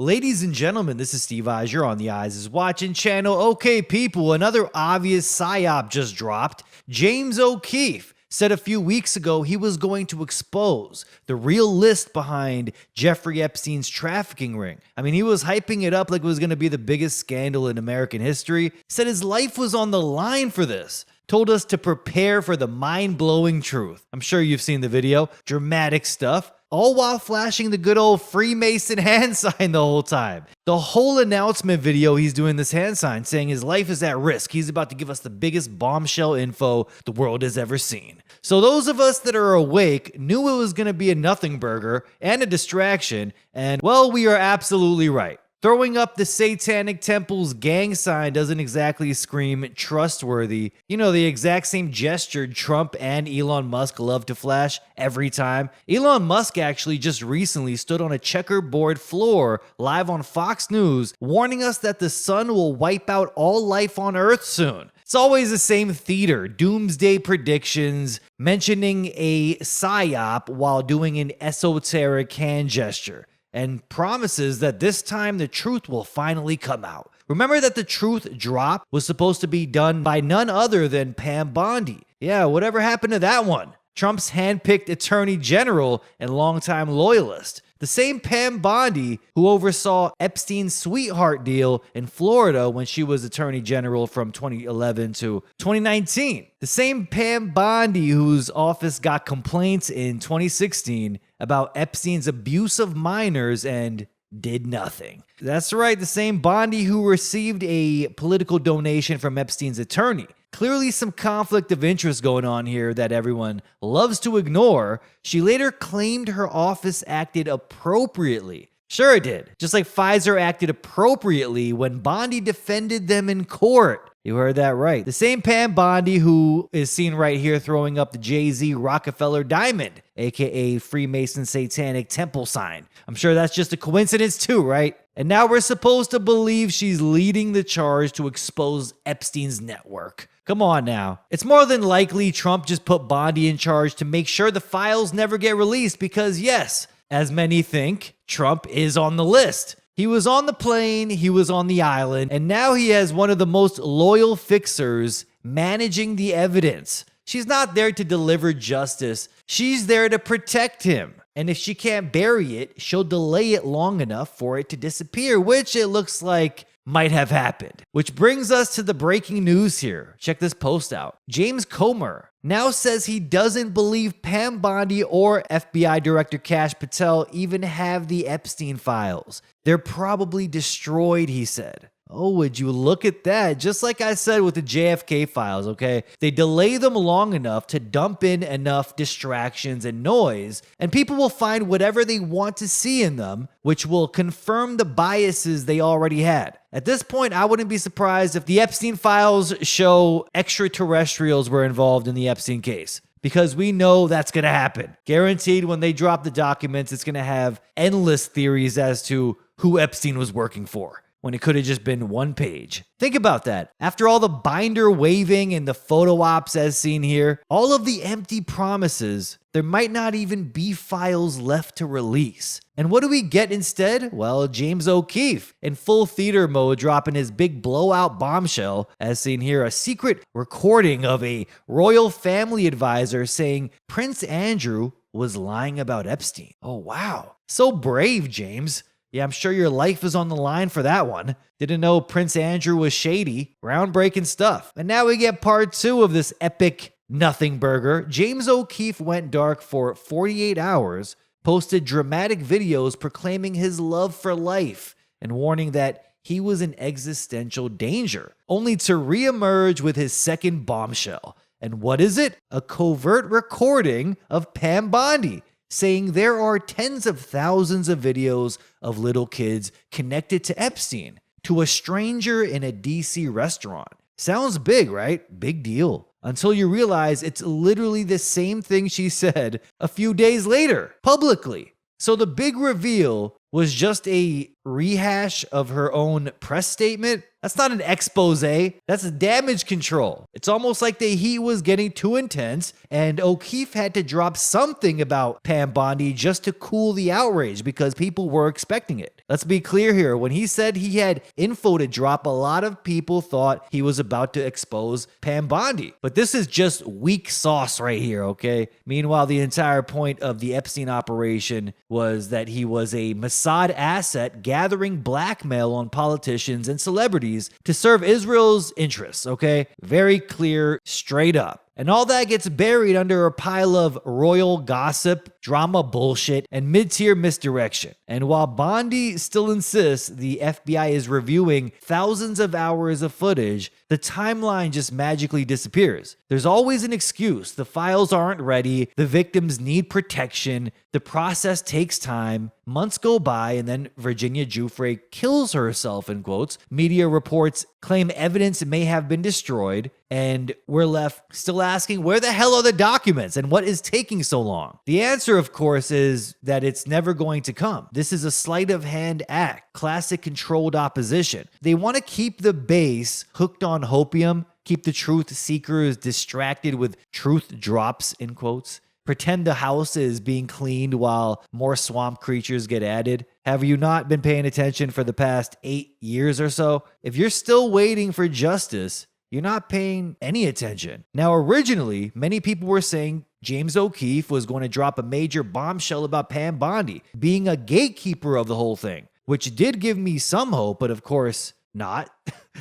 Ladies and gentlemen, this is Steve Eyes. You're on the Eyes Is Watching channel. Okay, people, another obvious psyop just dropped. James O'Keefe said a few weeks ago he was going to expose the real list behind Jeffrey Epstein's trafficking ring. I mean, he was hyping it up like it was going to be the biggest scandal in American history. Said his life was on the line for this. Told us to prepare for the mind-blowing truth. I'm sure you've seen the video. Dramatic stuff. All while flashing the good old Freemason hand sign the whole time. The whole announcement video, he's doing this hand sign saying his life is at risk. He's about to give us the biggest bombshell info the world has ever seen. So those of us that are awake knew it was going to be a nothing burger and a distraction, and well, we are absolutely right. Throwing up the Satanic Temple's gang sign doesn't exactly scream trustworthy. You know, the exact same gesture Trump and Elon Musk love to flash every time. Elon Musk actually just recently stood on a checkerboard floor live on Fox News, warning us that the sun will wipe out all life on Earth soon. It's always the same theater, doomsday predictions, mentioning a psyop while doing an esoteric hand gesture, and promises that this time the truth will finally come out. Remember that the truth drop was supposed to be done by none other than Pam Bondi. Yeah, whatever happened to that one? Trump's handpicked attorney general and longtime loyalist. The same Pam Bondi who oversaw Epstein's sweetheart deal in Florida when she was attorney general from 2011 to 2019. The same Pam Bondi whose office got complaints in 2016 about Epstein's abuse of minors and did nothing. That's right, the same Bondi who received a political donation from Epstein's attorney. Clearly some conflict of interest going on here that everyone loves to ignore. She later claimed her office acted appropriately. Sure it did. Just like Pfizer acted appropriately when Bondi defended them in court. You heard that right. The same Pam Bondi who is seen right here throwing up the Jay-Z Rockefeller diamond, aka Freemason Satanic Temple sign. I'm sure that's just a coincidence too, right? And now we're supposed to believe she's leading the charge to expose Epstein's network. Come on now. It's more than likely Trump just put Bondi in charge to make sure the files never get released because yes, as many think, Trump is on the list. He was on the plane, he was on the island, and now he has one of the most loyal fixers managing the evidence. She's not there to deliver justice, she's there to protect him. And if she can't bury it, she'll delay it long enough for it to disappear, which it looks like might have happened. Which brings us to the breaking news here. Check this post out. James Comer now says he doesn't believe Pam Bondi or FBI Director Kash Patel even have the Epstein files. They're probably destroyed, he said. Oh, would you look at that? Just like I said with the JFK files, okay? They delay them long enough to dump in enough distractions and noise, and people will find whatever they want to see in them, which will confirm the biases they already had. At this point, I wouldn't be surprised if the Epstein files show extraterrestrials were involved in the Epstein case. Because we know that's going to happen. Guaranteed when they drop the documents, it's going to have endless theories as to who Epstein was working for, when it could have just been one page. Think about that. After all the binder waving and the photo ops as seen here, all of the empty promises, there might not even be files left to release. And what do we get instead? Well, James O'Keefe in full theater mode dropping his big blowout bombshell, as seen here, a secret recording of a royal family advisor saying Prince Andrew was lying about Epstein. Oh, wow. So brave, James. Yeah, I'm sure your life is on the line for that one. Didn't know Prince Andrew was shady. Groundbreaking stuff. And now we get part 2 of this epic nothing burger. James O'Keefe went dark for 48 hours, posted dramatic videos proclaiming his love for life and warning that he was in existential danger, only to reemerge with his second bombshell. And what is it? A covert recording of Pam Bondi, saying there are tens of thousands of videos of little kids connected to Epstein to a stranger in a DC restaurant. Sounds big, right? Big deal. Until you realize it's literally the same thing she said a few days later, publicly. So the big reveal was just a rehash of her own press statement. That's not an expose. That's damage control. It's almost like the heat was getting too intense and O'Keefe had to drop something about Pam Bondi just to cool the outrage because people were expecting it. Let's be clear here. When he said he had info to drop, a lot of people thought he was about to expose Pam Bondi. But this is just weak sauce right here, okay? Meanwhile, the entire point of the Epstein operation was that he was a Mossad asset gathering blackmail on politicians and celebrities to serve Israel's interests, okay? Very clear, straight up. And all that gets buried under a pile of royal gossip, drama bullshit, and mid-tier misdirection. And while Bondi still insists the FBI is reviewing thousands of hours of footage, the timeline just magically disappears. There's always an excuse. The files aren't ready, the victims need protection, the process takes time, months go by, and then Virginia Giuffre kills herself, in quotes. Media reports claim evidence may have been destroyed, and we're left still asking, where the hell are the documents and what is taking so long? The answer, of course, is that it's never going to come. This is a sleight of hand act, classic controlled opposition. They want to keep the base hooked on hopium, keep the truth seekers distracted with truth drops, in quotes. Pretend the house is being cleaned while more swamp creatures get added. Have you not been paying attention for the past 8 years or so? If you're still waiting for justice, you're not paying any attention. Now, originally, many people were saying James O'Keefe was going to drop a major bombshell about Pam Bondi being a gatekeeper of the whole thing, which did give me some hope, but of course not.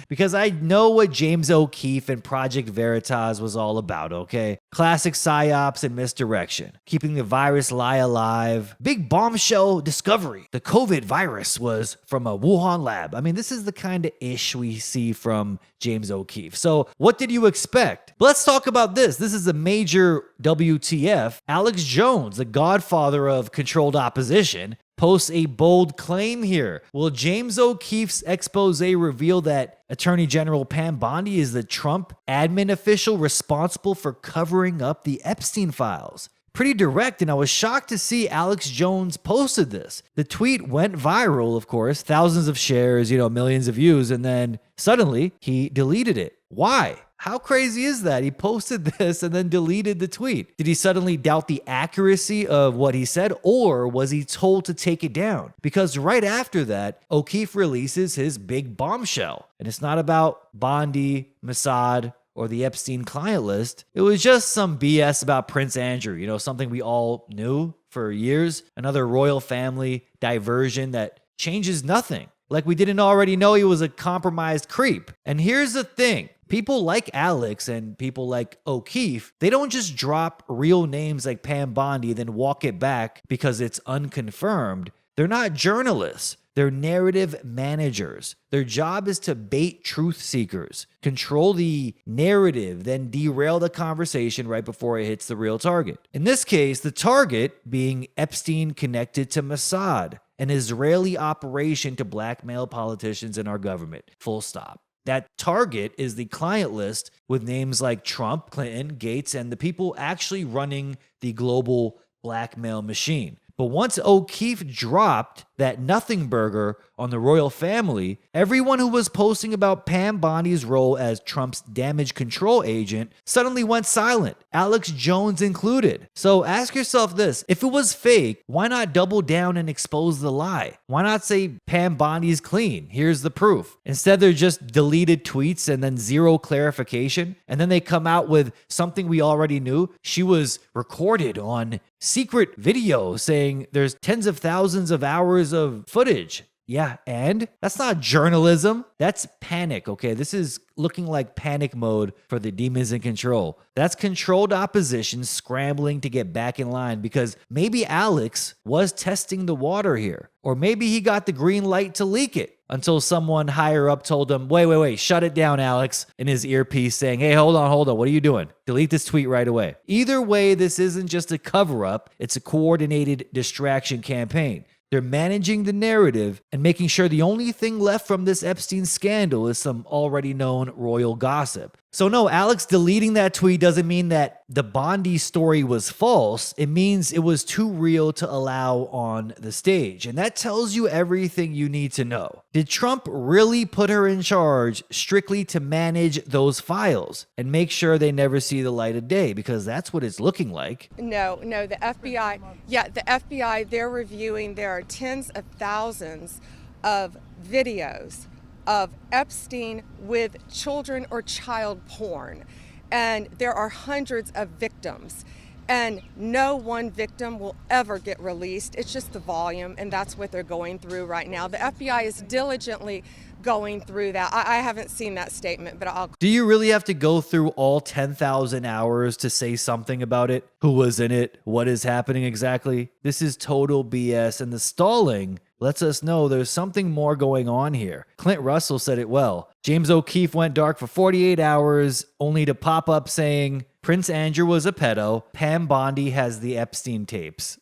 Because I know what James O'Keefe and Project Veritas was all about, okay? Classic psyops and misdirection, keeping the virus lie alive. Big bombshell discovery. The COVID virus was from a Wuhan lab. I mean, this is the kind of ish we see from James O'Keefe. So what did you expect? Let's talk about this. This is a major WTF. Alex Jones, the godfather of controlled opposition, posts a bold claim here. Will James O'Keefe's expose reveal that Attorney General Pam Bondi is the Trump admin official responsible for covering up the Epstein files? Pretty direct, and I was shocked to see Alex Jones posted this. The tweet went viral, of course, thousands of shares, millions of views, and then suddenly he deleted it. Why? How crazy is that? He posted this and then deleted the tweet. Did he suddenly doubt the accuracy of what he said, or was he told to take it down? Because right after that, O'Keefe releases his big bombshell. And it's not about Bondi, Mossad, or the Epstein client list. It was just some BS about Prince Andrew, something we all knew for years. Another royal family diversion that changes nothing. Like we didn't already know he was a compromised creep. And here's the thing. People like Alex and people like O'Keefe, they don't just drop real names like Pam Bondi then walk it back because it's unconfirmed. They're not journalists. They're narrative managers. Their job is to bait truth seekers, control the narrative, then derail the conversation right before it hits the real target. In this case, the target being Epstein connected to Mossad, an Israeli operation to blackmail politicians in our government. Full stop. That target is the client list with names like Trump, Clinton, Gates, and the people actually running the global blackmail machine. But once O'Keefe dropped that nothing burger on the royal family, everyone who was posting about Pam Bondi's role as Trump's damage control agent suddenly went silent, Alex Jones included. So ask yourself this, if it was fake, why not double down and expose the lie? Why not say Pam Bondi's clean? Here's the proof. Instead, they're just deleted tweets and then zero clarification. And then they come out with something we already knew. She was recorded on secret video saying there's tens of thousands of hours of footage. Yeah, and that's not journalism. That's panic, okay? This is looking like panic mode for the demons in control. That's controlled opposition scrambling to get back in line because maybe Alex was testing the water here. Or maybe he got the green light to leak it until someone higher up told him, wait, shut it down, Alex, in his earpiece saying, hey, hold on, what are you doing? Delete this tweet right away. Either way, this isn't just a cover-up. It's a coordinated distraction campaign. They're managing the narrative and making sure the only thing left from this Epstein scandal is some already known royal gossip. So no, Alex deleting that tweet doesn't mean that the Bondi story was false. It means it was too real to allow on the stage. And that tells you everything you need to know. Did Trump really put her in charge strictly to manage those files and make sure they never see the light of day? Because that's what it's looking like. No, the FBI, they're reviewing, there are tens of thousands of videos of Epstein with children or child porn. And there are hundreds of victims. And no one victim will ever get released. It's just the volume, and that's what they're going through right now. The FBI is diligently going through that. I haven't seen that statement, but I'll... Do you really have to go through all 10,000 hours to say something about it? Who was in it? What is happening exactly? This is total BS, and the stalling lets us know there's something more going on here. Clint Russell said it well. James O'Keefe went dark for 48 hours, only to pop up saying Prince Andrew was a pedo. Pam Bondi has the Epstein tapes.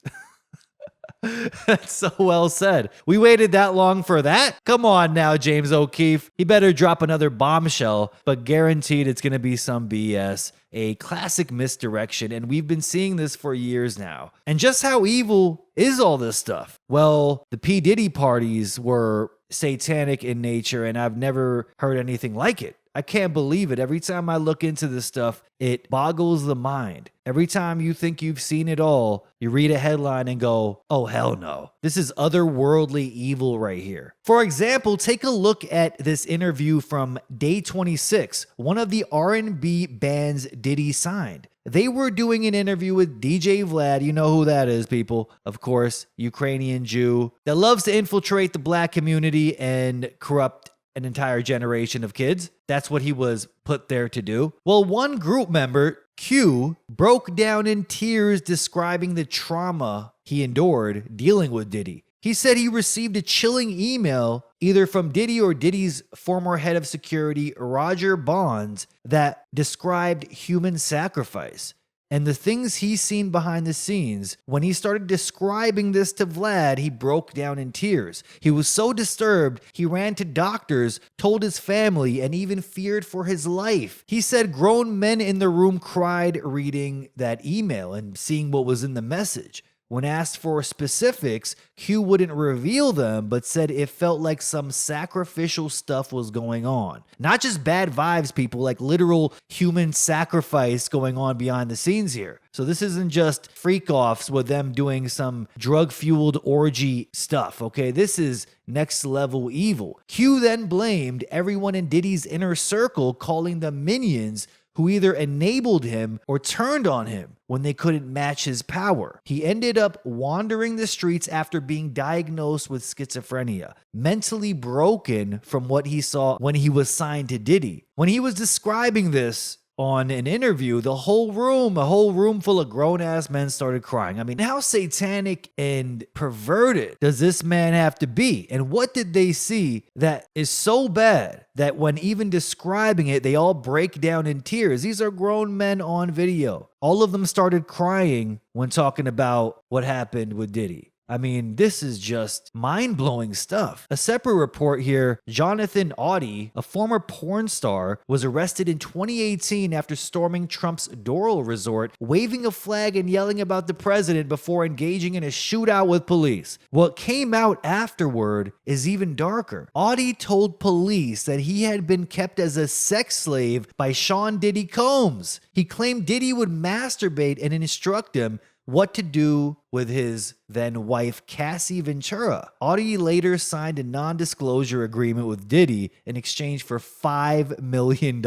That's so well said. We waited that long for that? Come on now, James O'Keefe. He better drop another bombshell, but guaranteed it's going to be some BS. A classic misdirection, and we've been seeing this for years now. And just how evil is all this stuff? Well, the P. Diddy parties were satanic in nature, and I've never heard anything like it. I can't believe it. Every time I look into this stuff, it boggles the mind. Every time you think you've seen it all, you read a headline and go, oh, hell no. This is otherworldly evil right here. For example, take a look at this interview from Day 26, one of the R&B bands Diddy signed. They were doing an interview with DJ Vlad. You know who that is, people. Of course, Ukrainian Jew that loves to infiltrate the black community and corrupt an entire generation of kids. That's what he was put there to do. Well, one group member, Q, broke down in tears describing the trauma he endured dealing with Diddy. He said he received a chilling email either from Diddy or Diddy's former head of security, Roger Bonds, that described human sacrifice. And the things he's seen behind the scenes, when he started describing this to Vlad, he broke down in tears. He was so disturbed, he ran to doctors, told his family, and even feared for his life. He said grown men in the room cried reading that email and seeing what was in the message. When asked for specifics, Q wouldn't reveal them, but said it felt like some sacrificial stuff was going on. Not just bad vibes, people, like literal human sacrifice going on behind the scenes here. So this isn't just freak-offs with them doing some drug-fueled orgy stuff, okay? This is next-level evil. Q then blamed everyone in Diddy's inner circle, calling them minions who either enabled him or turned on him when they couldn't match his power. He ended up wandering the streets after being diagnosed with schizophrenia, mentally broken from what he saw when he was signed to Diddy. When he was describing this on an interview, a whole room full of grown-ass men started crying. I mean, how satanic and perverted does this man have to be? And what did they see that is so bad that when even describing it, they all break down in tears? These are grown men on video. All of them started crying when talking about what happened with Diddy. I mean, this is just mind-blowing stuff. A separate report here, Jonathan Audie, a former porn star, was arrested in 2018 after storming Trump's Doral resort, waving a flag and yelling about the president before engaging in a shootout with police. What came out afterward is even darker. Audie told police that he had been kept as a sex slave by Sean Diddy Combs. He claimed Diddy would masturbate and instruct him what to do with his then wife Cassie Ventura. Audie later signed a non-disclosure agreement with Diddy in exchange for $5 million,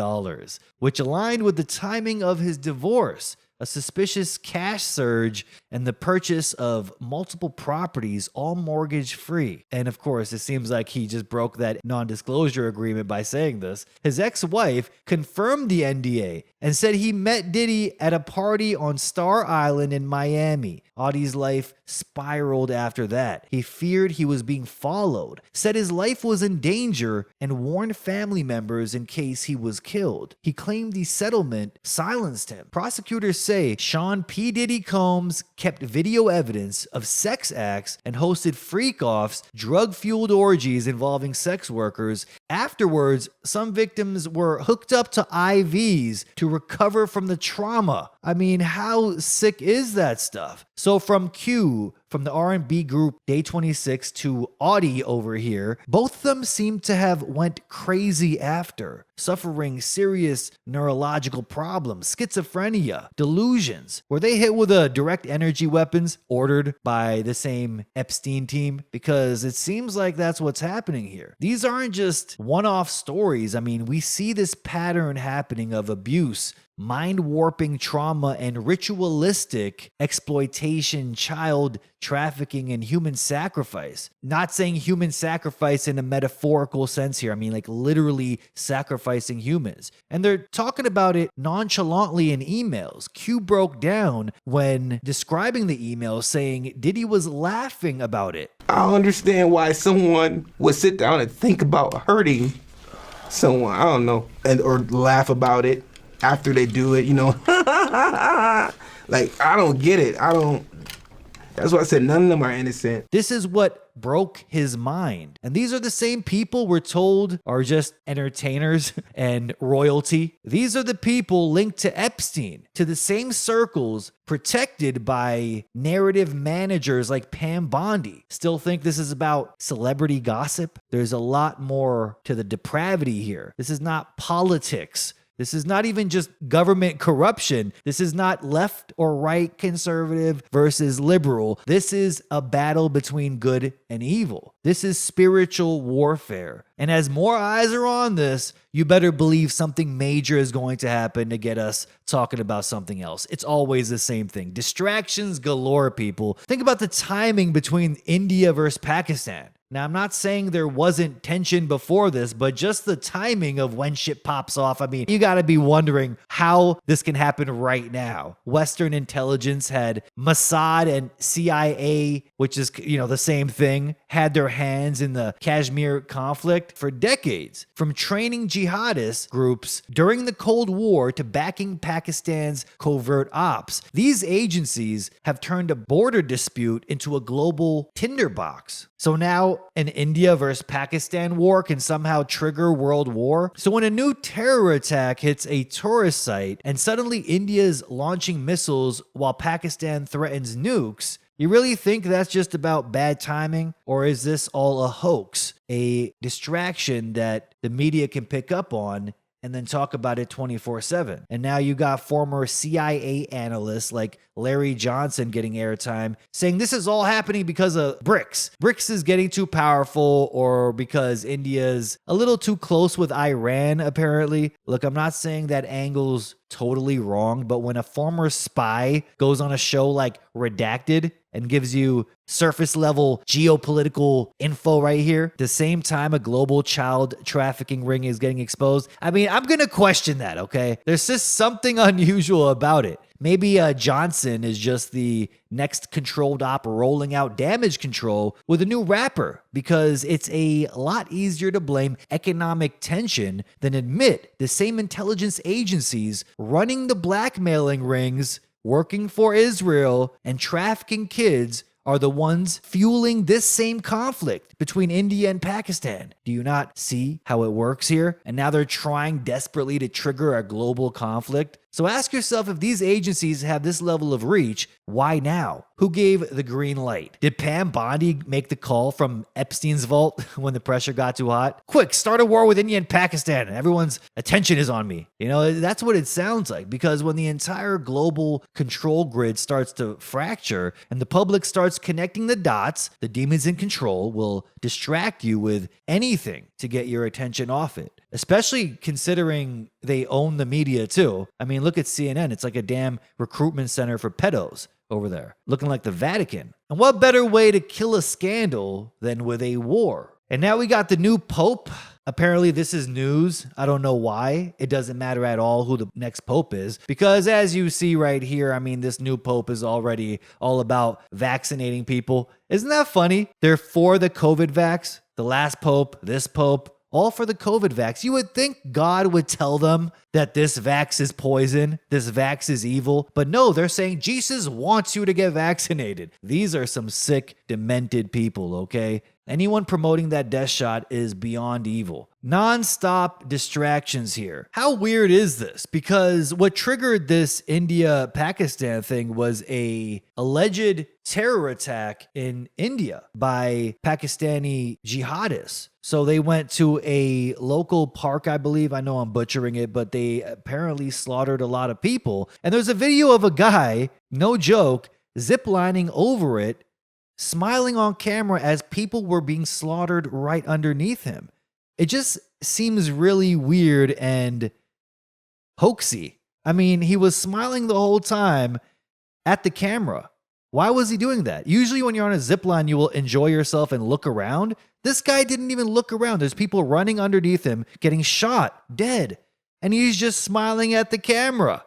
which aligned with the timing of his divorce, a suspicious cash surge, and the purchase of multiple properties, all mortgage-free. And of course, it seems like he just broke that non-disclosure agreement by saying this. His ex-wife confirmed the NDA and said he met Diddy at a party on Star Island in Miami. Audie's life spiraled after that. He feared he was being followed, said his life was in danger, and warned family members in case he was killed. He claimed the settlement silenced him. Prosecutors say Sean P. Diddy Combs kept video evidence of sex acts and hosted freak-offs, drug-fueled orgies involving sex workers. Afterwards, some victims were hooked up to IVs to recover from the trauma. I mean, how sick is that stuff? So from the R&B group Day 26 to Audie over here, both of them seem to have went crazy after, suffering serious neurological problems, schizophrenia, delusions. Were they hit with a direct energy weapons ordered by the same Epstein team? Because it seems like that's what's happening here. These aren't just one-off stories. I mean, we see this pattern happening of abuse, mind-warping trauma, and ritualistic exploitation, child trafficking, and human sacrifice. Not saying human sacrifice in a metaphorical sense here. I mean, like literally sacrificing humans. And they're talking about it nonchalantly in emails. Q broke down when describing the email, saying Diddy was laughing about it. I don't understand why someone would sit down and think about hurting someone. I don't know. Or laugh about it after they do it, Like, I don't get it. That's why I said none of them are innocent. This is what broke his mind. And these are the same people we're told are just entertainers and royalty. These are the people linked to Epstein, to the same circles protected by narrative managers like Pam Bondi. Still think this is about celebrity gossip? There's a lot more to the depravity here. This is not politics. This is not even just government corruption. This is not left or right, conservative versus liberal. This is a battle between good and evil. This is spiritual warfare. And as more eyes are on this, you better believe something major is going to happen to get us talking about something else. It's always the same thing. Distractions galore, people. Think about the timing between India versus Pakistan. Now, I'm not saying there wasn't tension before this, but just the timing of when shit pops off. I mean, you got to be wondering how this can happen right now. Western intelligence had Mossad and CIA, which is, the same thing, had their hands in the Kashmir conflict for decades. From training jihadist groups during the Cold War to backing Pakistan's covert ops, these agencies have turned a border dispute into a global tinderbox. So now an India versus Pakistan war can somehow trigger world war. So when a new terror attack hits a tourist site and suddenly India's launching missiles while Pakistan threatens nukes, you really think that's just about bad timing? Or is this all a hoax, a distraction that the media can pick up on and then talk about it 24/7? And now you got former CIA analysts like Larry Johnson getting airtime saying this is all happening because of BRICS. BRICS is getting too powerful, or because India's a little too close with Iran, apparently. Look, I'm not saying that angle's totally wrong, but when a former spy goes on a show like Redacted and gives you surface level geopolitical info right here, at the same time a global child trafficking ring is getting exposed, I mean, I'm going to question that, okay? There's just something unusual about it. Maybe Johnson is just the next controlled op rolling out damage control with a new rapper, because it's a lot easier to blame economic tension than admit the same intelligence agencies running the blackmailing rings, working for Israel, and trafficking kids are the ones fueling this same conflict between India and Pakistan. Do you not see how it works here? And now they're trying desperately to trigger a global conflict. So ask yourself, if these agencies have this level of reach, why now? Who gave the green light? Did Pam Bondi make the call from Epstein's vault when the pressure got too hot? Quick, start a war with India and Pakistan. Everyone's attention is on me. That's what it sounds like, because when the entire global control grid starts to fracture and the public starts connecting the dots, the demons in control will distract you with anything to get your attention off it. Especially considering they own the media too. I mean, look at CNN. It's like a damn recruitment center for pedos over there, looking like the Vatican. And what better way to kill a scandal than with a war? And now we got the new pope. Apparently this is news. I don't know why. It doesn't matter at all who the next pope is, because as you see right here, I mean, this new pope is already all about vaccinating people. Isn't that funny? They're for the COVID vax. The last pope, this pope, all for the COVID vax. You would think God would tell them that this vax is poison, this vax is evil, but no, they're saying Jesus wants you to get vaccinated. These are some sick, demented people, okay? Anyone promoting that death shot is beyond evil. Non-stop distractions here. How weird is this? Because what triggered this India-Pakistan thing was a alleged terror attack in India by Pakistani jihadists. So they went to a local park, I believe. I know I'm butchering it, but they apparently slaughtered a lot of people. And there's a video of a guy, no joke, ziplining over it, smiling on camera as people were being slaughtered right underneath him. It just seems really weird and hoaxy. I mean, he was smiling the whole time at the camera. Why was he doing that? Usually when you're on a zip line, you will enjoy yourself and look around. This guy didn't even look around. There's people running underneath him, getting shot, dead. And he's just smiling at the camera.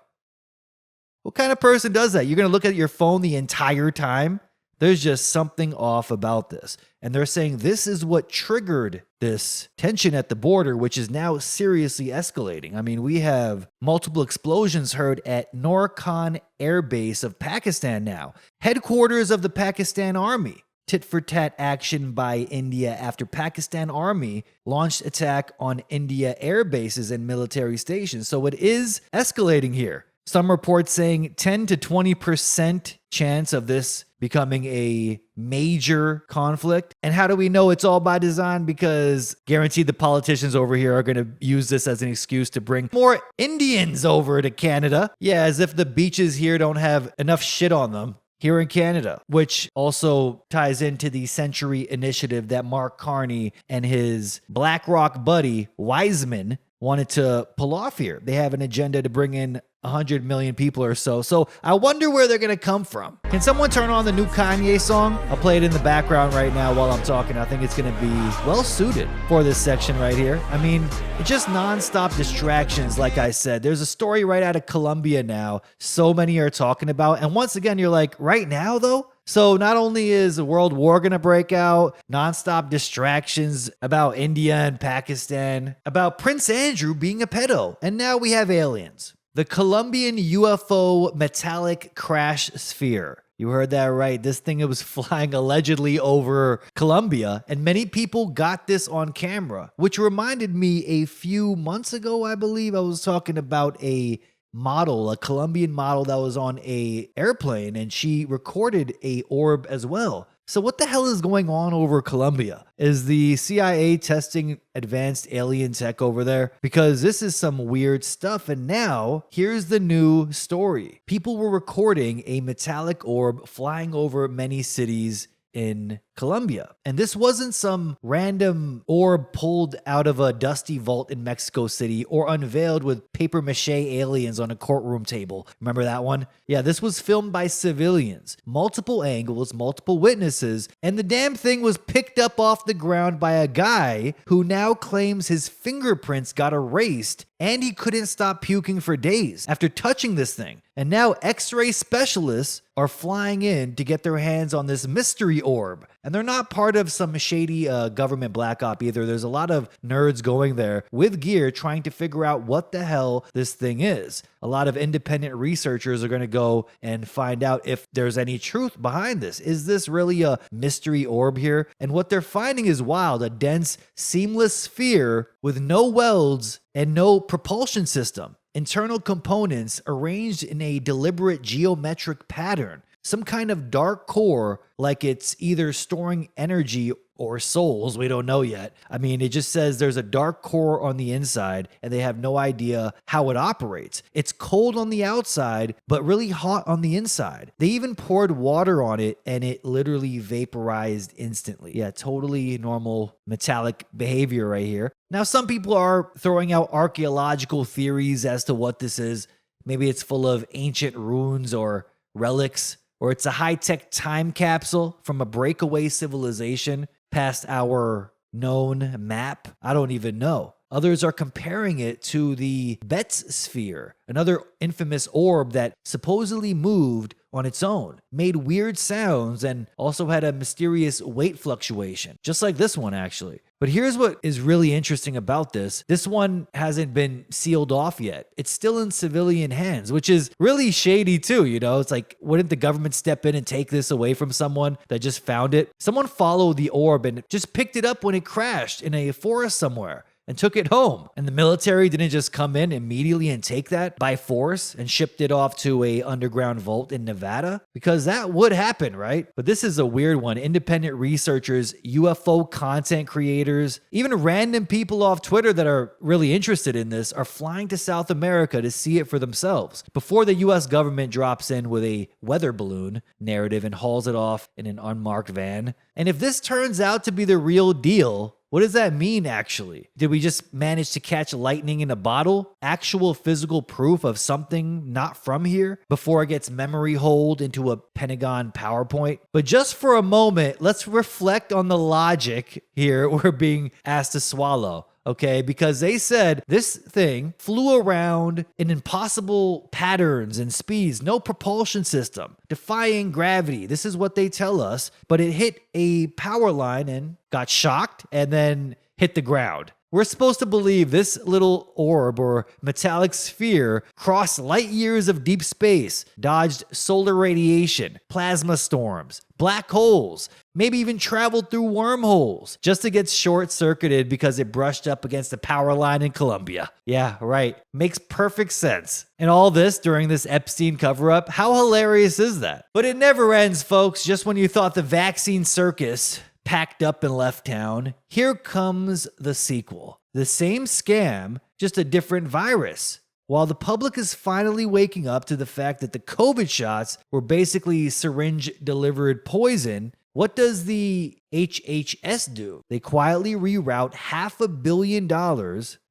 What kind of person does that? You're going to look at your phone the entire time? There's just something off about this. And they're saying this is what triggered this tension at the border, which is now seriously escalating. I mean, we have multiple explosions heard at Norcon Air Base of Pakistan now, headquarters of the Pakistan Army. Tit-for-tat action by India after Pakistan Army launched attack on India air bases and military stations. So it is escalating here. Some reports saying 10 to 20% chance of this becoming a major conflict. And how do we know it's all by design? Because guaranteed the politicians over here are going to use this as an excuse to bring more Indians over to Canada. Yeah, as if the beaches here don't have enough shit on them here in Canada, which also ties into the Century Initiative that Mark Carney and his BlackRock buddy Wiseman wanted to pull off here. They have an agenda to bring in 100 million people or so. So I wonder where they're going to come from. Can someone turn on the new Kanye song? I'll play it in the background right now while I'm talking. I think it's going to be well suited for this section right here. I mean, it's just nonstop distractions. Like I said, there's a story right out of Colombia now. So many are talking about. And once again, you're like, right now though? So not only is a world war going to break out, nonstop distractions about India and Pakistan, about Prince Andrew being a pedo, and now we have aliens. The Colombian UFO metallic crash sphere. You heard that right. This thing was flying allegedly over Colombia, and many people got this on camera, which reminded me a few months ago, I believe I was talking about a Colombian model that was on a airplane, and she recorded a orb as well. So what the hell is going on over Colombia? Is the CIA testing advanced alien tech over there? Because this is some weird stuff. And now, here's the new story. People were recording a metallic orb flying over many cities in Colombia. And this wasn't some random orb pulled out of a dusty vault in Mexico City or unveiled with paper mache aliens on a courtroom table. Remember that one? Yeah, this was filmed by civilians, multiple angles, multiple witnesses, and the damn thing was picked up off the ground by a guy who now claims his fingerprints got erased and he couldn't stop puking for days after touching this thing. And now X-ray specialists are flying in to get their hands on this mystery orb. And they're not part of some shady government black op either. There's a lot of nerds going there with gear trying to figure out what the hell this thing is. A lot of independent researchers are going to go and find out if there's any truth behind this. Is this really a mystery orb here? And what they're finding is wild, a dense, seamless sphere with no welds and no propulsion system. Internal components arranged in a deliberate geometric pattern. Some kind of dark core, like it's either storing energy or souls, we don't know yet. I mean, it just says there's a dark core on the inside and they have no idea how it operates. It's cold on the outside, but really hot on the inside. They even poured water on it and it literally vaporized instantly. Yeah, totally normal metallic behavior right here. Now, some people are throwing out archaeological theories as to what this is. Maybe it's full of ancient ruins or relics, or it's a high-tech time capsule from a breakaway civilization past our known map. I don't even know. Others are comparing it to the Betz sphere, another infamous orb that supposedly moved on its own, made weird sounds, and also had a mysterious weight fluctuation, just like this one actually. But here's what is really interesting about this. This one hasn't been sealed off yet. It's still in civilian hands, which is really shady too, you know? It's like, wouldn't the government step in and take this away from someone that just found it? Someone followed the orb and just picked it up when it crashed in a forest somewhere and took it home. And the military didn't just come in immediately and take that by force and shipped it off to a underground vault in Nevada, because that would happen, right? But this is a weird one. Independent researchers, UFO content creators, even random people off Twitter that are really interested in this are flying to South America to see it for themselves before the US government drops in with a weather balloon narrative and hauls it off in an unmarked van. And if this turns out to be the real deal, what does that mean, actually? Did we just manage to catch lightning in a bottle? Actual physical proof of something not from here before it gets memory holed into a Pentagon PowerPoint? But just for a moment, let's reflect on the logic here we're being asked to swallow. Okay, because they said this thing flew around in impossible patterns and speeds, no propulsion system, defying gravity. This is what they tell us, but it hit a power line and got shocked and then hit the ground. We're supposed to believe this little orb or metallic sphere crossed light years of deep space, dodged solar radiation, plasma storms, black holes, maybe even traveled through wormholes just to get short-circuited because it brushed up against a power line in Colombia. Yeah, right. Makes perfect sense. And all this during this Epstein cover-up, how hilarious is that? But it never ends, folks. Just when you thought the vaccine circus packed up and left town, here comes the sequel. The same scam, just a different virus. While the public is finally waking up to the fact that the COVID shots were basically syringe-delivered poison, what does the HHS do? They quietly reroute $500 million.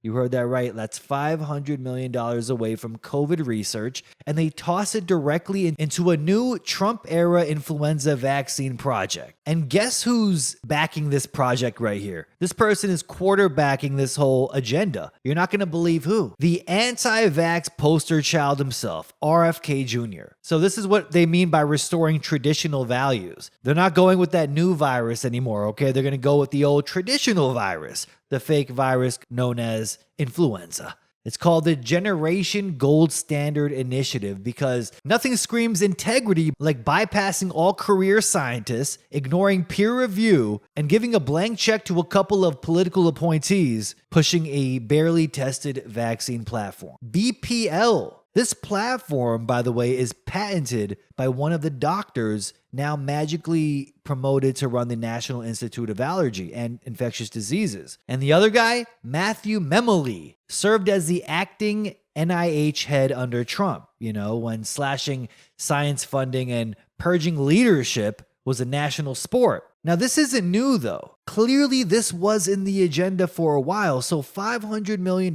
You heard that right. That's $500 million away from COVID research, and they toss it directly into a new Trump-era influenza vaccine project. And guess who's backing this project right here? This person is quarterbacking this whole agenda. You're not going to believe who. The anti-vax poster child himself, RFK Jr. So this is what they mean by restoring traditional values. They're not going with that new virus anymore, okay? They're going to go with the old traditional virus, the fake virus known as influenza. It's called the Generation Gold Standard Initiative because nothing screams integrity like bypassing all career scientists, ignoring peer review, and giving a blank check to a couple of political appointees pushing a barely tested vaccine platform. BPL. This platform, by the way, is patented by one of the doctors now magically promoted to run the National Institute of Allergy and Infectious Diseases. And the other guy, Matthew Memoli, served as the acting NIH head under Trump, when slashing science funding and purging leadership was a national sport. Now, this isn't new, though. Clearly, this was in the agenda for a while, so $500 million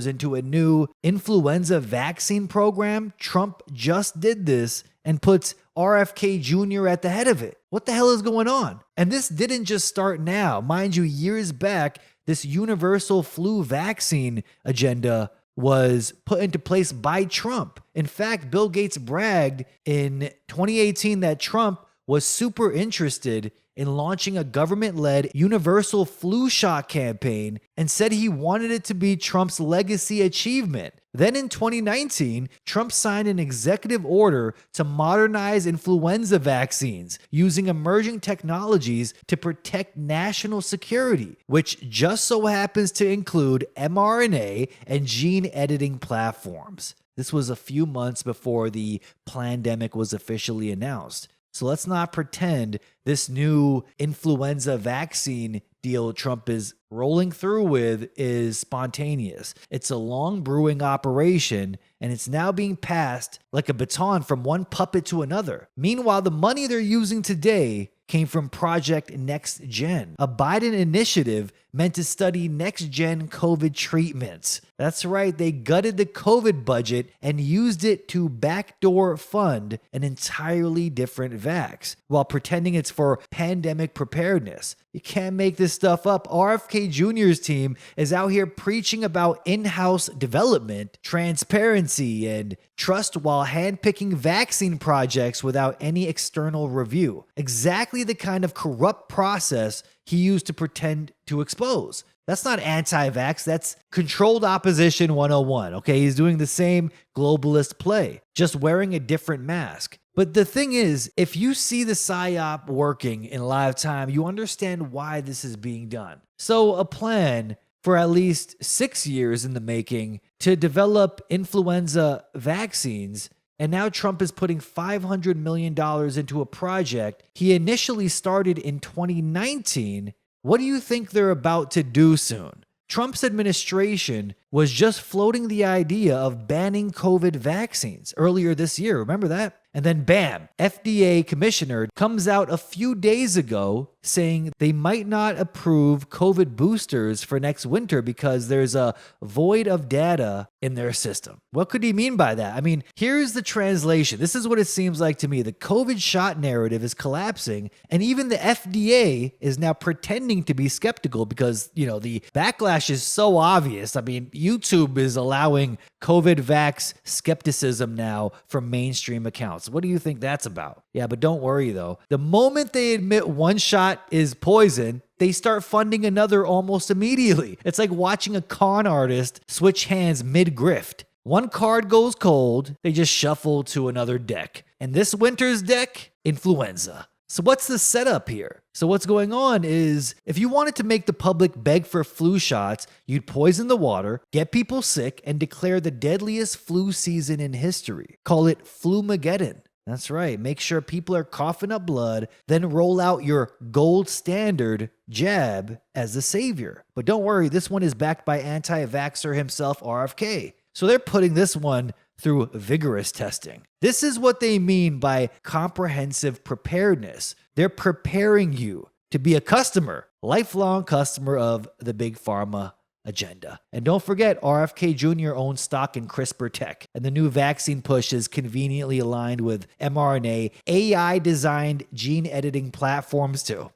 into a new influenza vaccine program, Trump just did this and puts RFK Jr. at the head of it. What the hell is going on? And this didn't just start now. Mind you, years back, this universal flu vaccine agenda was put into place by Trump. In fact, Bill Gates bragged in 2018 that Trump was super interested in launching a government-led universal flu shot campaign and said he wanted it to be Trump's legacy achievement. Then in 2019, Trump signed an executive order to modernize influenza vaccines using emerging technologies to protect national security, which just so happens to include mRNA and gene editing platforms. This was a few months before the pandemic was officially announced. So let's not pretend this new influenza vaccine deal Trump is rolling through with is spontaneous. It's a long brewing operation, and it's now being passed like a baton from one puppet to another. Meanwhile, the money they're using today came from Project Next Gen, a Biden initiative meant to study next-gen COVID treatments. That's right, they gutted the COVID budget and used it to backdoor fund an entirely different vax while pretending it's for pandemic preparedness. You can't make this stuff up. RFK Jr.'s team is out here preaching about in-house development, transparency, and trust while handpicking vaccine projects without any external review. Exactly the kind of corrupt process he used to pretend to expose. That's not anti-vax, that's controlled opposition 101, okay? He's doing the same globalist play, just wearing a different mask. But the thing is, if you see the PSYOP working in live time, you understand why this is being done. So a plan for at least 6 years in the making to develop influenza vaccines, and now Trump is putting $500 million into a project he initially started in 2019. What do you think they're about to do soon? Trump's administration was just floating the idea of banning COVID vaccines earlier this year. Remember that? And then bam, FDA commissioner comes out a few days ago saying they might not approve COVID boosters for next winter because there's a void of data in their system. What could he mean by that? I mean, here's the translation. This is what it seems like to me. The COVID shot narrative is collapsing, and even the FDA is now pretending to be skeptical because, the backlash is so obvious. I mean, YouTube is allowing COVID vax skepticism now from mainstream accounts. What do you think that's about? Yeah, but don't worry though. The moment they admit one shot is poison, they start funding another almost immediately. It's like watching a con artist switch hands mid-grift. One card goes cold, they just shuffle to another deck. And this winter's deck, influenza. So what's the setup here? So what's going on is, if you wanted to make the public beg for flu shots, you'd poison the water, get people sick, and declare the deadliest flu season in history. Call it Flumageddon. That's right. Make sure people are coughing up blood, then roll out your gold standard jab as the savior. But don't worry, this one is backed by anti-vaxxer himself, RFK. So they're putting this one through vigorous testing. This is what they mean by comprehensive preparedness. They're preparing you to be a customer, lifelong customer of the big pharma agenda. And don't forget, RFK Jr. owns stock in CRISPR tech, and the new vaccine push is conveniently aligned with mRNA, AI-designed gene editing platforms too.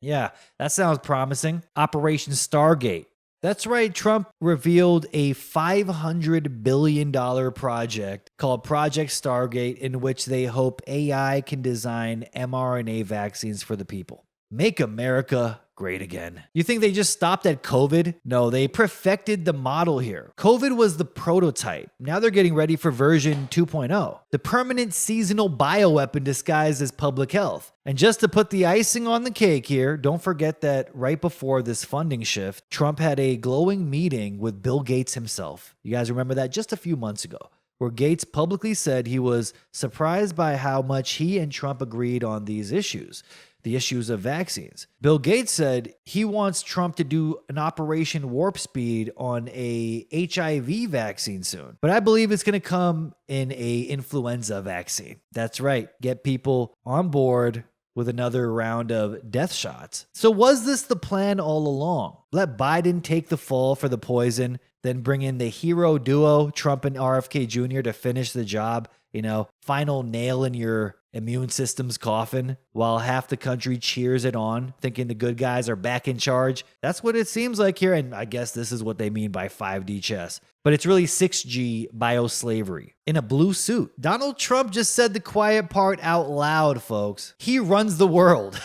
Yeah, that sounds promising. Operation Stargate. That's right, Trump revealed a $500 billion project called Project Stargate, in which they hope AI can design mRNA vaccines for the people. Make America great again. You think they just stopped at COVID? No, they perfected the model here. COVID was the prototype. Now they're getting ready for version 2.0, the permanent seasonal bioweapon disguised as public health. And just to put the icing on the cake here, don't forget that right before this funding shift, Trump had a glowing meeting with Bill Gates himself. You guys remember that just a few months ago, where Gates publicly said he was surprised by how much he and Trump agreed on these issues. The issues of vaccines. Bill Gates said he wants Trump to do an Operation Warp Speed on a HIV vaccine soon. But I believe it's going to come in a influenza vaccine. That's right. Get people on board with another round of death shots. So was this the plan all along? Let Biden take the fall for the poison, then bring in the hero duo, Trump and RFK Jr., to finish the job. Final nail in your immune system's coffin while half the country cheers it on, thinking the good guys are back in charge. That's what it seems like here, and I guess this is what they mean by 5D chess. But it's really 6G bioslavery in a blue suit. Donald Trump just said the quiet part out loud, folks. He runs the world.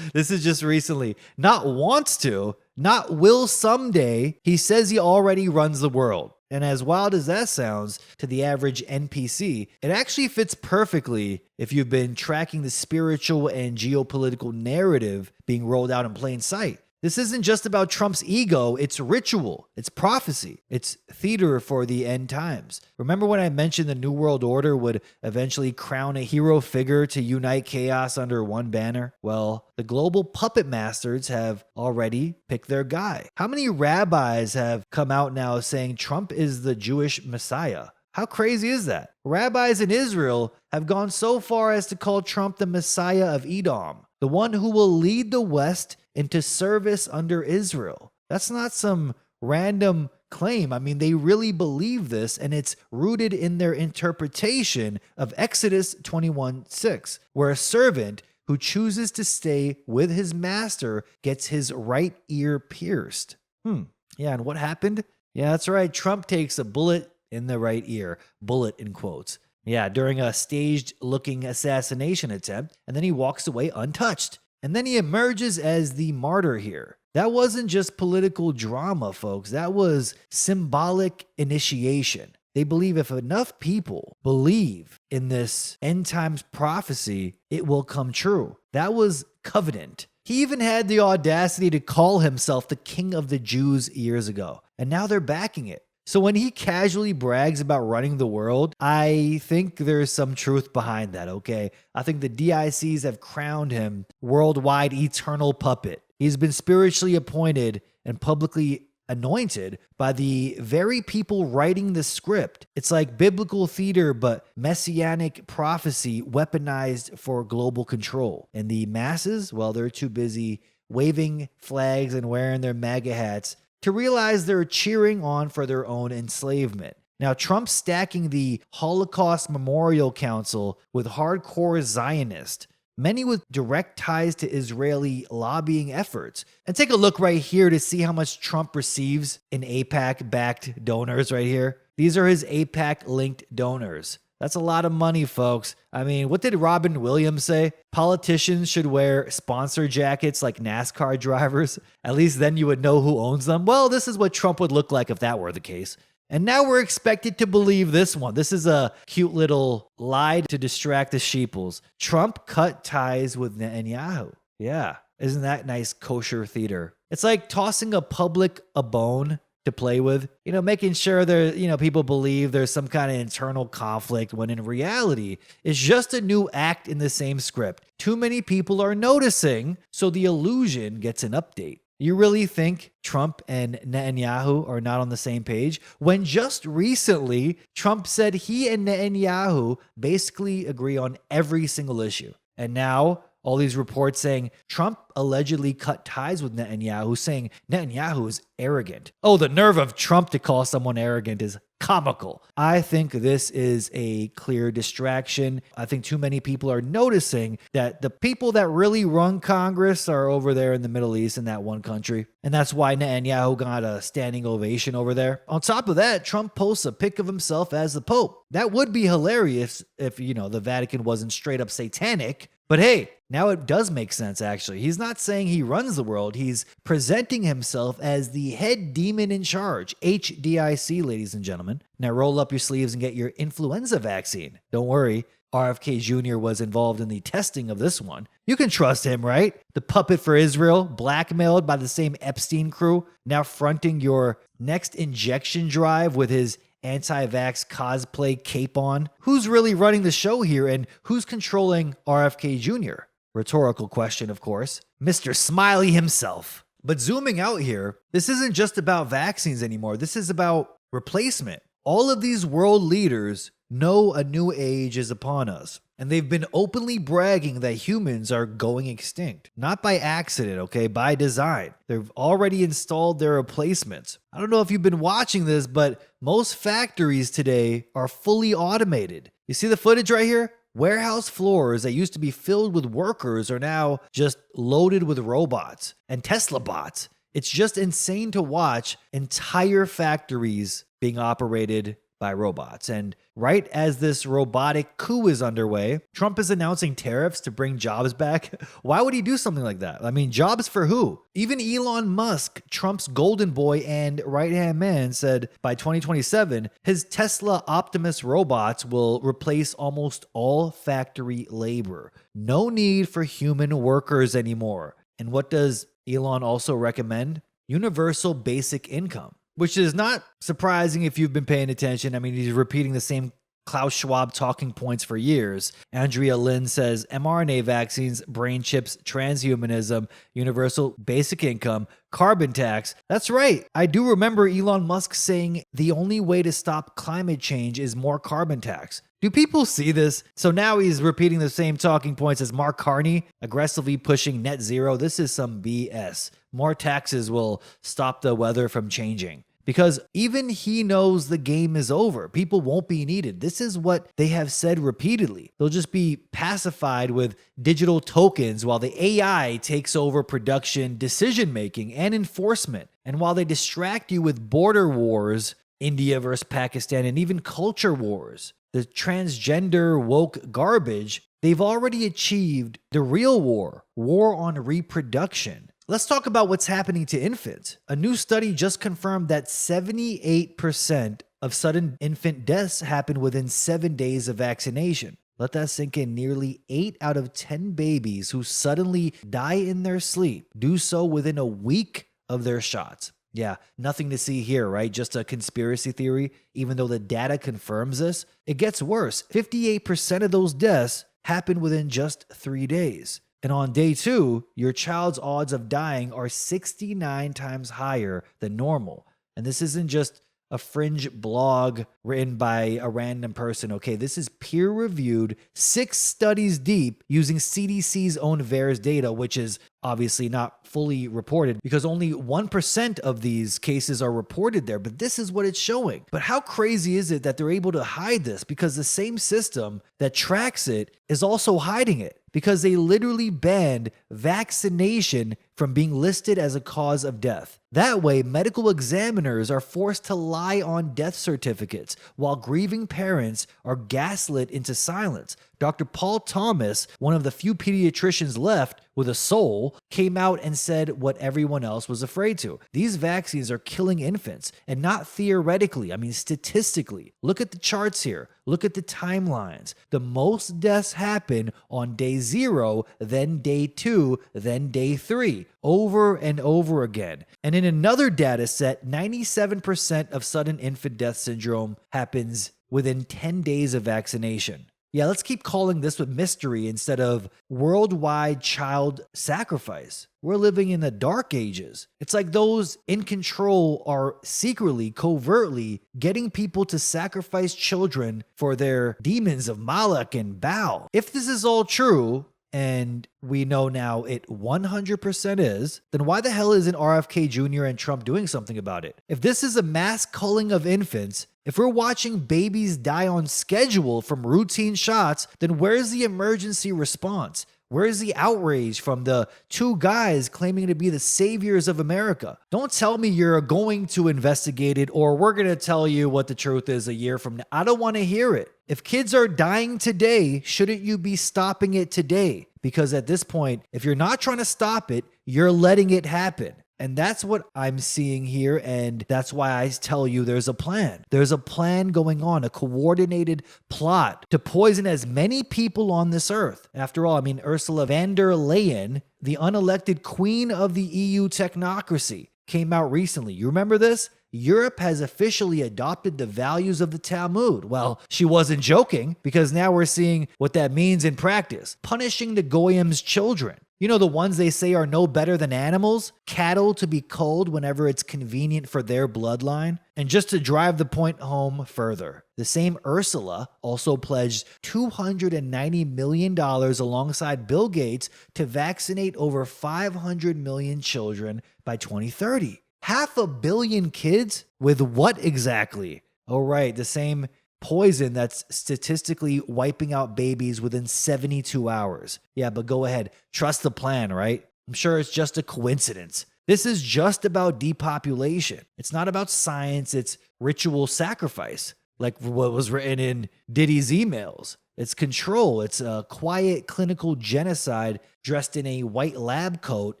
This is just recently. Not wants to, not will someday. He says he already runs the world. And as wild as that sounds to the average NPC, it actually fits perfectly if you've been tracking the spiritual and geopolitical narrative being rolled out in plain sight. This isn't just about Trump's ego, it's ritual, it's prophecy, it's theater for the end times. Remember when I mentioned the New World Order would eventually crown a hero figure to unite chaos under one banner? Well, the global puppet masters have already picked their guy. How many rabbis have come out now saying Trump is the Jewish Messiah? How crazy is that? Rabbis in Israel have gone so far as to call Trump the Messiah of Edom, the one who will lead the West into service under Israel. That's not some random claim. I mean, they really believe this, and it's rooted in their interpretation of Exodus 21:6, where a servant who chooses to stay with his master gets his right ear pierced. Yeah, and what happened? Yeah, that's right. Trump takes a bullet in the right ear. Bullet in quotes. Yeah, during a staged-looking assassination attempt, and then he walks away untouched. And then he emerges as the martyr here. That wasn't just political drama, folks. That was symbolic initiation. They believe if enough people believe in this end times prophecy, it will come true. That was covenant. He even had the audacity to call himself the King of the Jews years ago, and now they're backing it. So when he casually brags about running the world, I think there's some truth behind that, okay? I think the DICs have crowned him worldwide eternal puppet. He's been spiritually appointed and publicly anointed by the very people writing the script. It's like biblical theater, but messianic prophecy weaponized for global control. And the masses, well, they're too busy waving flags and wearing their MAGA hats to realize they're cheering on for their own enslavement. Now, Trump's stacking the Holocaust Memorial Council with hardcore Zionists, many with direct ties to Israeli lobbying efforts. And take a look right here to see how much Trump receives in AIPAC-backed donors right here. These are his AIPAC-linked donors. That's a lot of money, folks. I mean, what did Robin Williams say? Politicians should wear sponsor jackets like NASCAR drivers. At least then you would know who owns them. Well, this is what Trump would look like if that were the case. And now we're expected to believe this one. This is a cute little lie to distract the sheeples. Trump cut ties with Netanyahu. Yeah, isn't that nice kosher theater? It's like tossing a public a bone to play with, making sure there, people believe there's some kind of internal conflict when in reality, it's just a new act in the same script. Too many people are noticing, so the illusion gets an update. You really think Trump and Netanyahu are not on the same page? When just recently, Trump said he and Netanyahu basically agree on every single issue. And now, all these reports saying Trump allegedly cut ties with Netanyahu, saying Netanyahu is arrogant. Oh, the nerve of Trump to call someone arrogant is comical. I think this is a clear distraction. I think too many people are noticing that the people that really run Congress are over there in the Middle East in that one country. And that's why Netanyahu got a standing ovation over there. On top of that, Trump posts a pic of himself as the Pope. That would be hilarious if, the Vatican wasn't straight up satanic. But hey, now it does make sense, actually. He's not saying he runs the world. He's presenting himself as the head demon in charge. HDIC, ladies and gentlemen. Now roll up your sleeves and get your influenza vaccine. Don't worry, RFK Jr. was involved in the testing of this one. You can trust him, right? The puppet for Israel, blackmailed by the same Epstein crew, now fronting your next injection drive with his anti-vax cosplay cape on. Who's really running the show here, and who's controlling RFK Jr.? Rhetorical question, of course. Mr. Smiley himself. But zooming out here, this isn't just about vaccines anymore. This is about replacement. All of these world leaders know a new age is upon us. And they've been openly bragging that humans are going extinct. Not by accident, okay? By design. They've already installed their replacements. I don't know if you've been watching this, but most factories today are fully automated. You see the footage right here? Warehouse floors that used to be filled with workers are now just loaded with robots and Tesla bots. It's just insane to watch entire factories being operated by robots. And right as this robotic coup is underway, Trump is announcing tariffs to bring jobs back. Why would he do something like that? I mean, jobs for who? Even Elon Musk, Trump's golden boy and right-hand man, said by 2027, his Tesla Optimus robots will replace almost all factory labor. No need for human workers anymore. And what does Elon also recommend? Universal basic income. Which is not surprising if you've been paying attention. I mean, he's repeating the same Klaus Schwab talking points for years. Andrea Lin says mRNA vaccines, brain chips, transhumanism, universal basic income, carbon tax. That's right. I do remember Elon Musk saying the only way to stop climate change is more carbon tax. Do people see this? So now he's repeating the same talking points as Mark Carney, aggressively pushing net zero. This is some BS. More taxes will stop the weather from changing. Because even he knows the game is over. People won't be needed. This is what they have said repeatedly. They'll just be pacified with digital tokens while the AI takes over production, decision-making, and enforcement. And while they distract you with border wars, India versus Pakistan, and even culture wars, the transgender woke garbage, they've already achieved the real war on reproduction. Let's talk about what's happening to infants. A new study just confirmed that 78% of sudden infant deaths happen within 7 days of vaccination. Let that sink in. Nearly 8 out of 10 babies who suddenly die in their sleep do so within a week of their shots. Yeah, nothing to see here, right? Just a conspiracy theory, even though the data confirms this. It gets worse. 58% of those deaths happen within just 3 days. And on day 2, your child's odds of dying are 69 times higher than normal. And this isn't just a fringe blog written by a random person, okay? This is peer-reviewed, 6 studies deep using CDC's own VAERS data, which is obviously not fully reported because only 1% of these cases are reported there, but this is what it's showing. But how crazy is it that they're able to hide this? Because the same system that tracks it is also hiding it because they literally banned vaccination from being listed as a cause of death. That way, medical examiners are forced to lie on death certificates while grieving parents are gaslit into silence. Dr. Paul Thomas, one of the few pediatricians left with a soul, came out and said what everyone else was afraid to. These vaccines are killing infants, and not theoretically, I mean statistically. Look at the charts here. Look at the timelines. The most deaths happen on day 0, then day 2, then day 3, over and over again. And in another data set, 97% of sudden infant death syndrome happens within 10 days of vaccination. Yeah, let's keep calling this with mystery instead of worldwide child sacrifice. We're living in the dark ages. It's like those in control are secretly, covertly getting people to sacrifice children for their demons of Moloch and Baal. If this is all true, and we know now it 100% is, then why the hell isn't RFK Jr. and Trump doing something about it? If this is a mass culling of infants, if we're watching babies die on schedule from routine shots, then where's the emergency response? Where's the outrage from the 2 guys claiming to be the saviors of America? Don't tell me you're going to investigate it or we're going to tell you what the truth is a year from now. I don't want to hear it. If kids are dying today, shouldn't you be stopping it today? Because at this point, if you're not trying to stop it, you're letting it happen. And that's what I'm seeing here, and that's why I tell you there's a plan. There's a plan going on, a coordinated plot to poison as many people on this earth. After all, I mean, Ursula von der Leyen, the unelected queen of the EU technocracy, came out recently. You remember this? Europe has officially adopted the values of the Talmud. Well, she wasn't joking, because now we're seeing what that means in practice. Punishing the Goyim's children. You know, the ones they say are no better than animals? Cattle to be culled whenever it's convenient for their bloodline? And just to drive the point home further, the same Ursula also pledged $290 million alongside Bill Gates to vaccinate over 500 million children by 2030. 500 million kids? With what exactly? Oh, right, the same poison that's statistically wiping out babies within 72 hours. Yeah, but go ahead. Trust the plan, right? I'm sure it's just a coincidence. This is just about depopulation. It's not about science. It's ritual sacrifice, like what was written in Diddy's emails. It's control. It's a quiet clinical genocide dressed in a white lab coat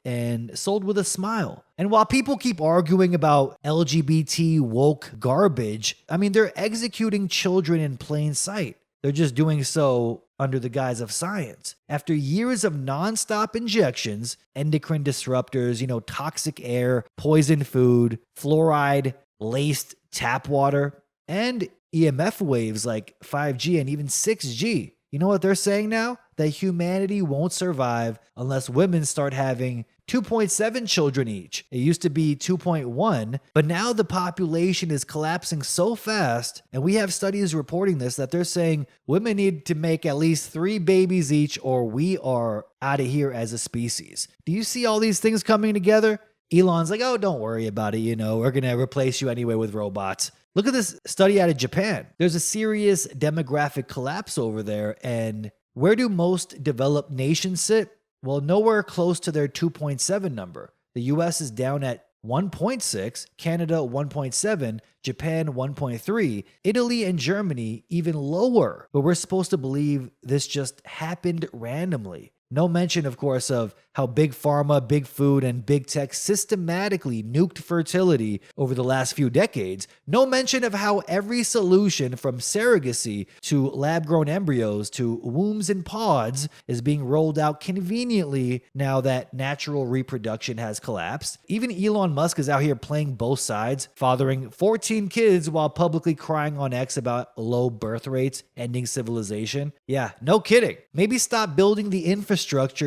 and sold with a smile. And while people keep arguing about LGBT woke garbage, I mean, they're executing children in plain sight. They're just doing so under the guise of science. After years of nonstop injections, endocrine disruptors, toxic air, poison food, fluoride, laced tap water, and EMF waves like 5G and even 6G. You know what they're saying now? That humanity won't survive unless women start having 2.7 children each. It used to be 2.1, but now the population is collapsing so fast, and we have studies reporting this, that they're saying women need to make at least 3 babies each or we are out of here as a species. Do you see all these things coming together? Elon's like, oh, don't worry about it. We're going to replace you anyway with robots. Look at this study out of Japan. There's a serious demographic collapse over there. And where do most developed nations sit? Well, nowhere close to their 2.7 number. The US is down at 1.6, Canada 1.7, Japan 1.3, Italy and Germany even lower. But we're supposed to believe this just happened randomly. No mention, of course, of how big pharma, big food, and big tech systematically nuked fertility over the last few decades. No mention of how every solution from surrogacy to lab-grown embryos to wombs and pods is being rolled out conveniently now that natural reproduction has collapsed. Even Elon Musk is out here playing both sides, fathering 14 kids while publicly crying on X about low birth rates, ending civilization. Yeah, no kidding. Maybe stop building the infrastructure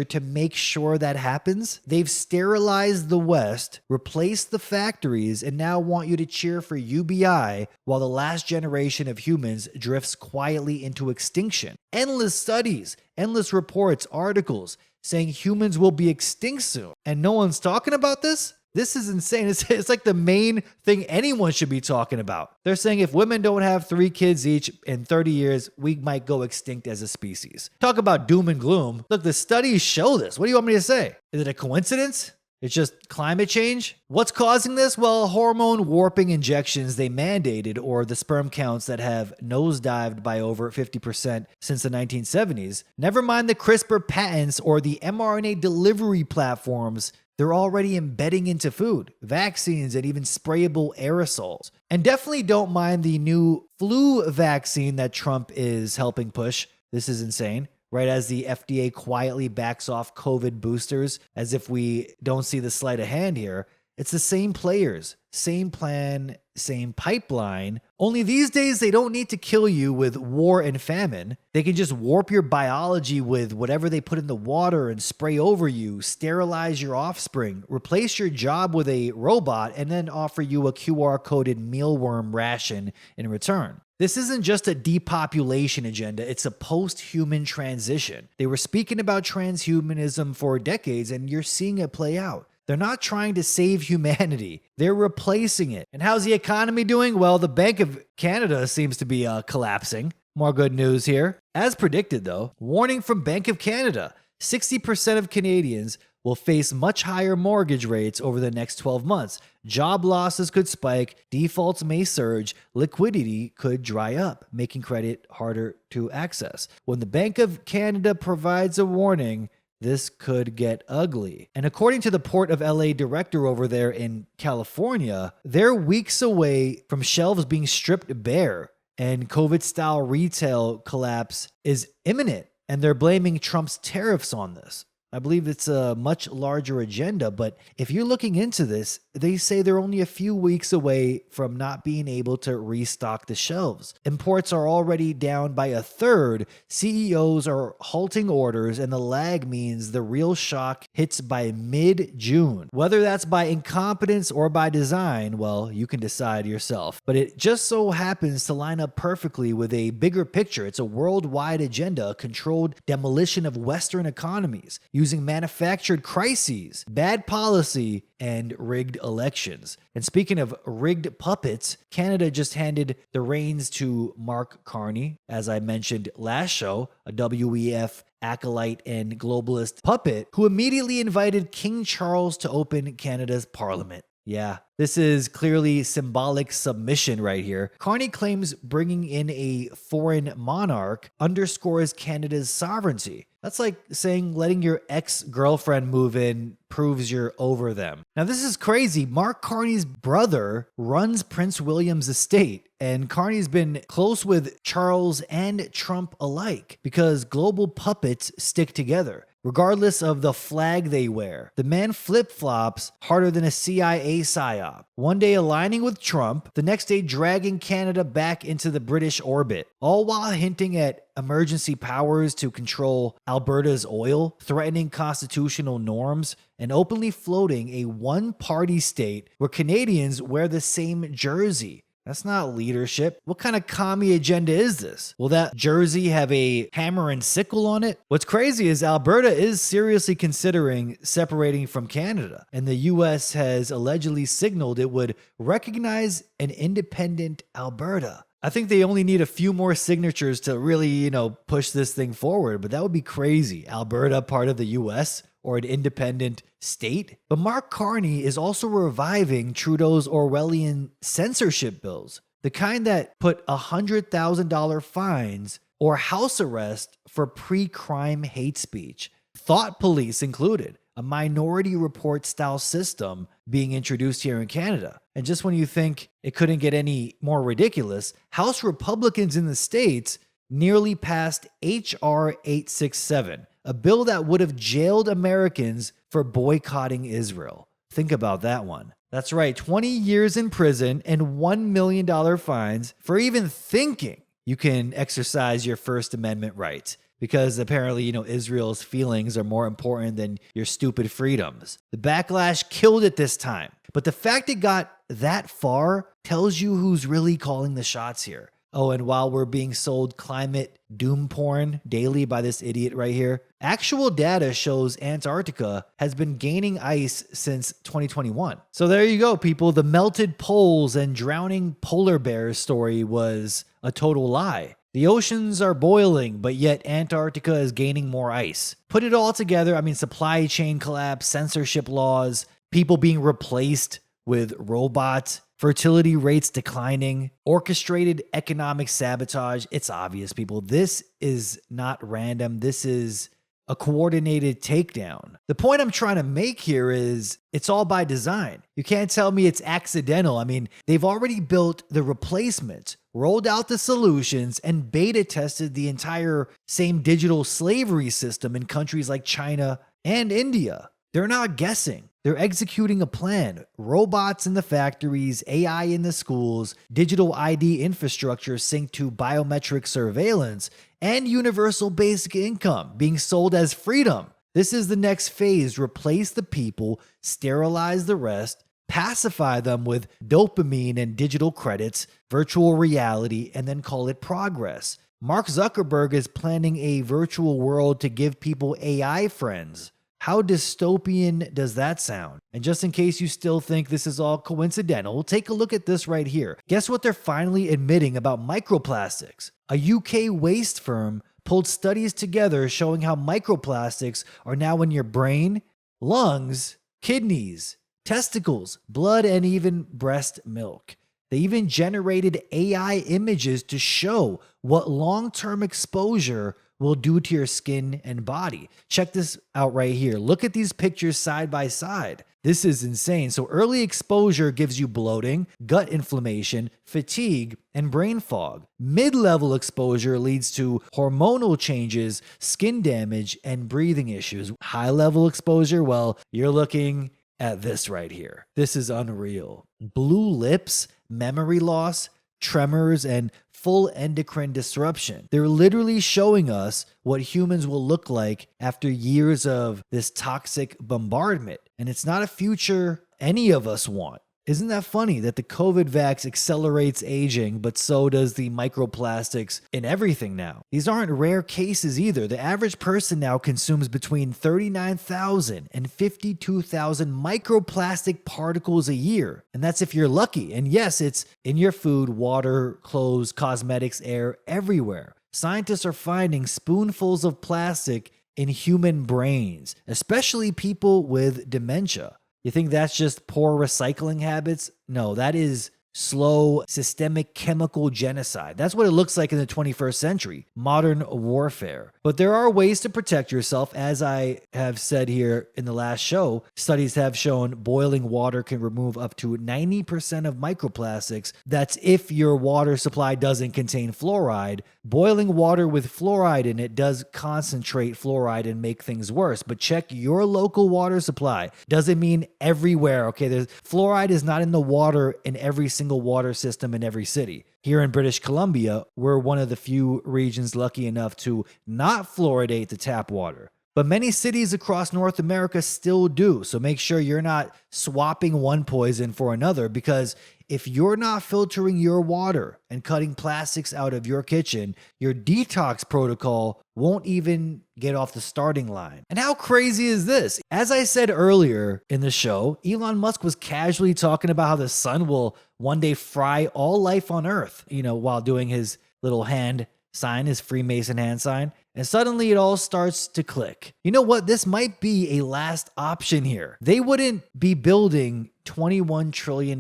to make sure that happens. They've sterilized the West, replaced the factories, and now want you to cheer for UBI while the last generation of humans drifts quietly into extinction. Endless studies, endless reports, articles saying humans will be extinct soon. And no one's talking about this? This is insane. It's like the main thing anyone should be talking about. They're saying if women don't have 3 kids each in 30 years, we might go extinct as a species. Talk about doom and gloom. Look, the studies show this. What do you want me to say? Is it a coincidence? It's just climate change? What's causing this? Well, hormone warping injections they mandated, or the sperm counts that have nosedived by over 50% since the 1970s. Never mind the CRISPR patents or the mRNA delivery platforms they're already embedding into food, vaccines, and even sprayable aerosols. And definitely don't mind the new flu vaccine that Trump is helping push. This is insane. Right as the FDA quietly backs off COVID boosters, as if we don't see the sleight of hand here. It's the same players, same plan, same pipeline. Only these days they don't need to kill you with war and famine. They can just warp your biology with whatever they put in the water and spray over you, sterilize your offspring, replace your job with a robot, and then offer you a QR-coded mealworm ration in return. This isn't just a depopulation agenda, it's a post-human transition. They were speaking about transhumanism for decades, and you're seeing it play out. They're not trying to save humanity. They're replacing it. And how's the economy doing? Well, the Bank of Canada seems to be collapsing. More good news here. As predicted, though, warning from Bank of Canada, 60% of Canadians will face much higher mortgage rates over the next 12 months. Job losses could spike, defaults may surge, liquidity could dry up, making credit harder to access. When the Bank of Canada provides a warning, this could get ugly. And according to the Port of LA director over there in California, they're weeks away from shelves being stripped bare, and COVID-style retail collapse is imminent. And they're blaming Trump's tariffs on this. I believe it's a much larger agenda, but if you're looking into this, they say they're only a few weeks away from not being able to restock the shelves. Imports are already down by a third, CEOs are halting orders, and the lag means the real shock hits by mid-June. Whether that's by incompetence or by design, well, you can decide yourself. But it just so happens to line up perfectly with a bigger picture. It's a worldwide agenda, a controlled demolition of Western economies, using manufactured crises, bad policy, and rigged elections. And speaking of rigged puppets, Canada just handed the reins to Mark Carney, as I mentioned last show, a WEF acolyte and globalist puppet who immediately invited King Charles to open Canada's parliament. Yeah, this is clearly symbolic submission right here. Carney claims bringing in a foreign monarch underscores Canada's sovereignty. That's like saying letting your ex-girlfriend move in proves you're over them. Now, this is crazy. Mark Carney's brother runs Prince William's estate, and Carney's been close with Charles and Trump alike because global puppets stick together. regardless of the flag they wear. The man flip-flops harder than a CIA psyop. One day aligning with Trump, the next day dragging Canada back into the British orbit, all while hinting at emergency powers to control Alberta's oil, threatening constitutional norms, and openly floating a one-party state where Canadians wear the same jersey. That's not leadership. What kind of commie agenda is this? Will that jersey have a hammer and sickle on it? What's crazy is Alberta is seriously considering separating from Canada, and the US has allegedly signaled it would recognize an independent Alberta. I think they only need a few more signatures to really, push this thing forward, but that would be crazy. Alberta part of the US or an independent state. But Mark Carney is also reviving Trudeau's Orwellian censorship bills, the kind that put $100,000 fines or house arrest for pre-crime hate speech. Thought police included, a minority report style system being introduced here in Canada. And just when you think it couldn't get any more ridiculous, House Republicans in the States nearly passed H.R. 867, a bill that would have jailed Americans for boycotting Israel. Think about that one. That's right, 20 years in prison and $1 million fines for even thinking you can exercise your First Amendment rights. Because apparently, Israel's feelings are more important than your stupid freedoms. The backlash killed it this time. But the fact it got that far tells you who's really calling the shots here. Oh, and while we're being sold climate doom porn daily by this idiot right here, actual data shows Antarctica has been gaining ice since 2021. So there you go, people. The melted poles and drowning polar bears story was a total lie. The oceans are boiling, but yet Antarctica is gaining more ice. Put it all together, supply chain collapse, censorship laws, people being replaced with robots, fertility rates declining, orchestrated economic sabotage. It's obvious, people. This is not random. This is a coordinated takedown. The point I'm trying to make here is it's all by design. You can't tell me it's accidental. They've already built the replacements, rolled out the solutions, and beta tested the entire same digital slavery system in countries like China and India. They're not guessing. They're executing a plan. Robots in the factories, AI in the schools, digital ID infrastructure synced to biometric surveillance, and universal basic income being sold as freedom. This is the next phase. Replace the people, sterilize the rest, pacify them with dopamine and digital credits, virtual reality, and then call it progress. Mark Zuckerberg is planning a virtual world to give people AI friends. How dystopian does that sound? And just in case you still think this is all coincidental, take a look at this right here. Guess what they're finally admitting about microplastics? A UK waste firm pulled studies together showing how microplastics are now in your brain, lungs, kidneys, testicles, blood, and even breast milk. They even generated AI images to show what long-term exposure will do to your skin and body. Check this out right here. Look at these pictures side by side. This is insane. So early exposure gives you bloating, gut inflammation, fatigue, and brain fog. Mid-level exposure leads to hormonal changes, skin damage, and breathing issues. High-level exposure, well, you're looking at this right here. This is unreal. Blue lips, memory loss, tremors, and full endocrine disruption. They're literally showing us what humans will look like after years of this toxic bombardment. And it's not a future any of us want. Isn't that funny that the COVID vax accelerates aging, but so does the microplastics in everything now? These aren't rare cases either. The average person now consumes between 39,000 and 52,000 microplastic particles a year. And that's if you're lucky. And yes, it's in your food, water, clothes, cosmetics, air, everywhere. Scientists are finding spoonfuls of plastic in human brains, especially people with dementia. You think that's just poor recycling habits? No, that is slow, systemic chemical genocide. That's what it looks like in the 21st century, modern warfare. But there are ways to protect yourself. As I have said here in the last show, studies have shown boiling water can remove up to 90% of microplastics. That's if your water supply doesn't contain fluoride. Boiling water with fluoride in it does concentrate fluoride and make things worse. But check your local water supply. Doesn't mean everywhere, okay? Fluoride is not in the water in every single water system in every city. Here in British Columbia, we're one of the few regions lucky enough to not fluoridate the tap water. But many cities across North America still do. So make sure you're not swapping one poison for another, because if you're not filtering your water and cutting plastics out of your kitchen, your detox protocol won't even get off the starting line. And how crazy is this? As I said earlier in the show, Elon Musk was casually talking about how the sun will one day fry all life on Earth, while doing his little hand sign, his Freemason hand sign. And suddenly it all starts to click. You know what? This might be a last option here. They wouldn't be building $21 trillion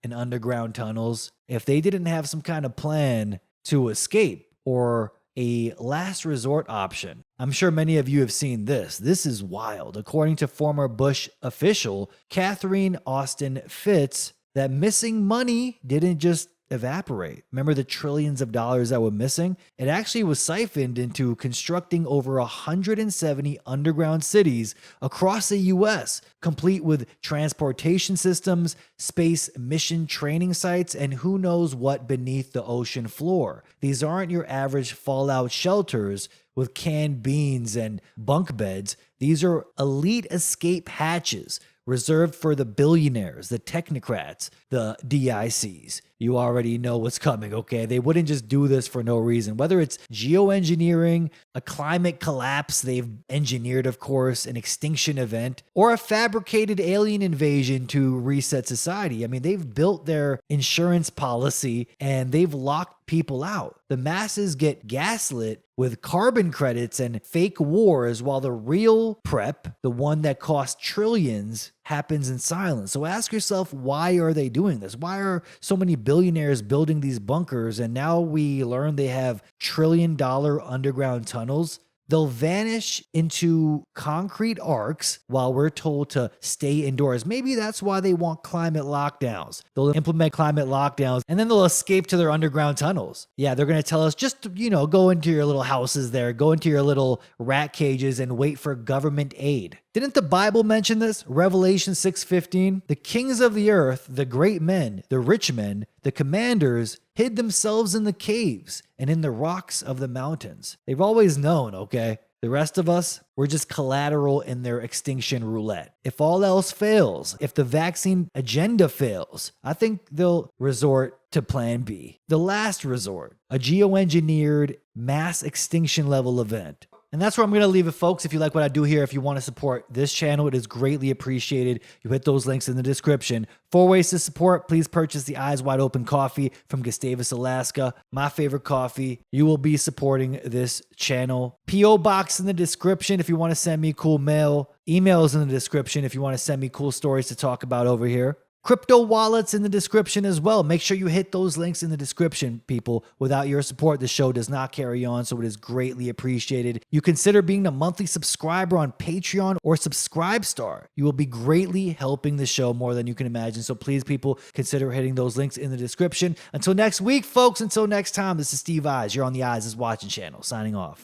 in underground tunnels if they didn't have some kind of plan to escape or a last resort option. I'm sure many of you have seen this. This is wild. According to former Bush official Catherine Austin Fitts, that missing money didn't just evaporate. Remember the trillions of dollars that were missing? It actually was siphoned into constructing over 170 underground cities across the US, complete with transportation systems, space mission training sites, and who knows what beneath the ocean floor. These aren't your average fallout shelters with canned beans and bunk beds. These are elite escape hatches reserved for the billionaires, the technocrats, the DICs. You already know what's coming, okay? They wouldn't just do this for no reason. Whether it's geoengineering, a climate collapse they've engineered, of course, an extinction event, or a fabricated alien invasion to reset society. I mean, they've built their insurance policy and they've locked people out. The masses get gaslit with carbon credits and fake wars, while the real prep, the one that costs trillions, happens in silence. So ask yourself, why are they doing this? Why are so many billionaires building these bunkers? And now we learn they have trillion-dollar underground tunnels. They'll vanish into concrete arcs while we're told to stay indoors. Maybe that's why they want climate lockdowns. They'll implement climate lockdowns and then they'll escape to their underground tunnels. Yeah, they're going to tell us just, go into your little houses there, go into your little rat cages and wait for government aid. Didn't the Bible mention this? Revelation 6:15. The kings of the earth, the great men, the rich men, the commanders hid themselves in the caves and in the rocks of the mountains. They've always known, okay? The rest of us, we're just collateral in their extinction roulette. If all else fails, if the vaccine agenda fails, I think they'll resort to plan B. The last resort, a geoengineered mass extinction level event. And that's where I'm going to leave it, folks. If you like what I do here, if you want to support this channel, it is greatly appreciated. You hit those links in the description. 4 ways to support. Please purchase the Eyes Wide Open coffee from Gustavus, Alaska. My favorite coffee. You will be supporting this channel. P.O. box in the description if you want to send me cool mail. Emails in the description if you want to send me cool stories to talk about over here. Crypto wallets in the description as well. Make sure you hit those links in the description, people. Without your support, the show does not carry on, so it is greatly appreciated. You consider being a monthly subscriber on Patreon or Subscribestar. You will be greatly helping the show more than you can imagine. So please, people, consider hitting those links in the description. Until next week, folks, until next time, this is Steve Eyes. You're on the Eyes Is Watching channel. Signing off.